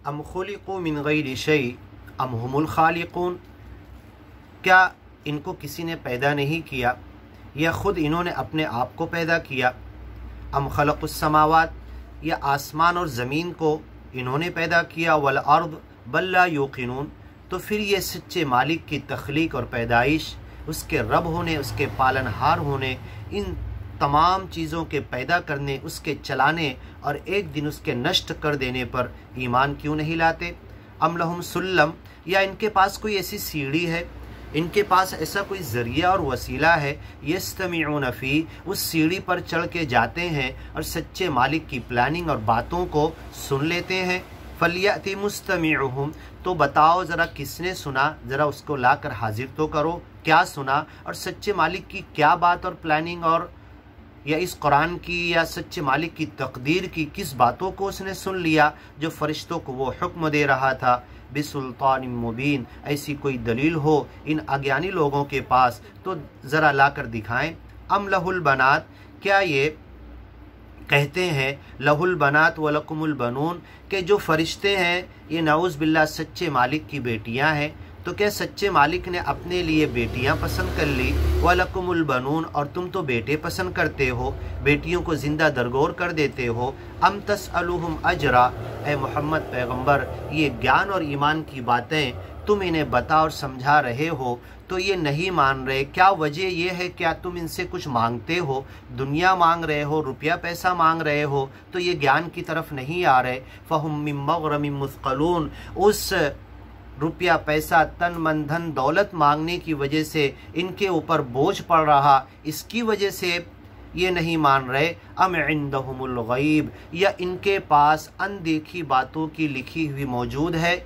अम खुलिक़ू मिन गैरि शै अम हुमुल खालिक़ून, क्या इनको किसी ने पैदा नहीं किया या ख़ुद इन्होंने अपने आप को पैदा किया। अम खलक़ुस समावात, या आसमान और ज़मीन को इन्होंने पैदा किया। वल अर्द बल ला युक़िनून, तो फिर ये सच्चे मालिक की तख्लीक और पैदाइश, उसके रब होने, उसके पालनहार होने, इन तमाम चीज़ों के पैदा करने, उसके चलाने और एक दिन उसके नष्ट कर देने पर ईमान क्यों नहीं लाते। अम लहुम सुल्लम, या इनके पास कोई ऐसी सीढ़ी है, इनके पास ऐसा कोई ज़रिया और वसीला है, यस्तमिऊन फ़ी, उस सीढ़ी पर चढ़ के जाते हैं और सच्चे मालिक की प्लानिंग और बातों को सुन लेते हैं। फलियति मुस्तमिउहुम, तो बताओ ज़रा किसने सुना, ज़रा उसको लाकर हाजिर तो करो, क्या सुना और सच्चे मालिक की क्या बात और प्लानिंग, और या इस कुरान की या सच्चे मालिक की तकदीर की किस बातों को उसने सुन लिया जो फ़रिश्तों को वो हुक्म दे रहा था। बिसुल्तान मुबीन, ऐसी कोई दलील हो इन अज्ञानी लोगों के पास तो ज़रा ला कर दिखाएँ। अम लहुल बनात, क्या ये कहते हैं लहुल बनात व लकुमुल बनून, के जो फरिश्ते हैं ये नाउज़ बिल्लाह सच्चे मालिक की बेटियां हैं, तो क्या सच्चे मालिक ने अपने लिए बेटियां पसंद कर ली। व लकुमुल बनून, और तुम तो बेटे पसंद करते हो, बेटियों को ज़िंदा दरगोर कर देते हो। अम तसअलुहुम अजरा, ए मोहम्मद पैगम्बर, ये ज्ञान और ईमान की बातें तुम इन्हें बता और समझा रहे हो तो ये नहीं मान रहे, क्या वजह ये है, क्या तुम इनसे कुछ मांगते हो, दुनिया मांग रहे हो, रुपया पैसा मांग रहे हो, तो ये ज्ञान की तरफ नहीं आ रहे। फ़हुम मिन मग़रमिन मुस्क़लून, उस रुपया पैसा तन मन धन दौलत मांगने की वजह से इनके ऊपर बोझ पड़ रहा, इसकी वजह से ये नहीं मान रहे। अम इंदहुमुल गैब, या इनके पास अनदेखी बातों की लिखी हुई मौजूद है।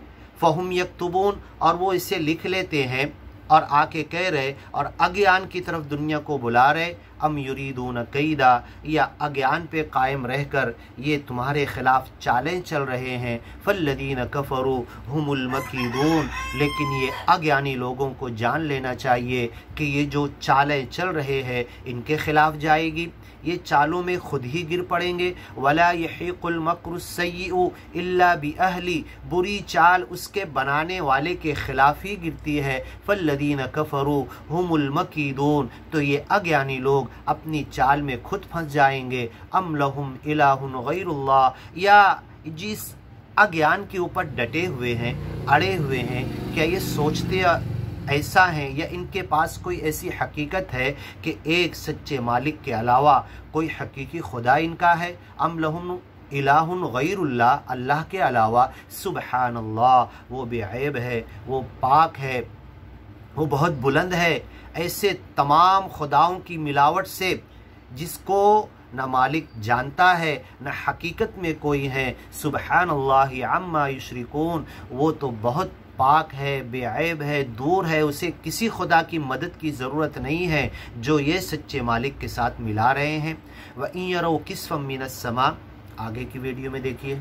फ़हुम यक्तुबून, और वो इसे लिख लेते हैं और आके कह रहे और अज्ञान की तरफ दुनिया को बुला रहे। अम युरीदून कैदा, या अज्ञान पे कायम रहकर ये तुम्हारे ख़िलाफ़ चालें चल रहे हैं। फल्लदीन कफ़रू हुमुल मकीदून, लेकिन ये अज्ञानी लोगों को जान लेना चाहिए कि ये जो चालें चल रहे हैं इनके ख़िलाफ़ जाएगी, ये चालों में खुद ही गिर पड़ेंगे। वला यहीकुल मक्रुस्सय्यिउ इल्ला बिअहली, बुरी चाल उसके बनाने वाले के ख़िलाफ़ ही गिरती है। फल्लदीन कफ़रू हुमुल मकीदून, तो ये अज्ञानी लोग अपनी चाल में खुद फंस जाएंगे। अम लहुम इलाहुन गैरुल्लाह, या जिस अज्ञान के ऊपर डटे हुए हैं, अड़े हुए हैं, क्या ये सोचते ऐसा है या इनके पास कोई ऐसी हकीकत है कि एक सच्चे मालिक के अलावा कोई हकीकी खुदा इनका है। अम लहुम इलाहुन गैरुल्लाह, अल्लाह के अलावा, सुबहानल्लाह, वो बेऐब है, वो पाक है, वो बहुत बुलंद है ऐसे तमाम खुदाओं की मिलावट से जिसको न मालिक जानता है न हकीकत में कोई है। सुबहानल्लाहि अम्मा युशरिकून, वो तो बहुत पाक है, बेऐब है, दूर है, उसे किसी खुदा की मदद की ज़रूरत नहीं है जो ये सच्चे मालिक के साथ मिला रहे हैं। व इन यरौ किस्फम मिनस समा, आगे की वीडियो में देखिए।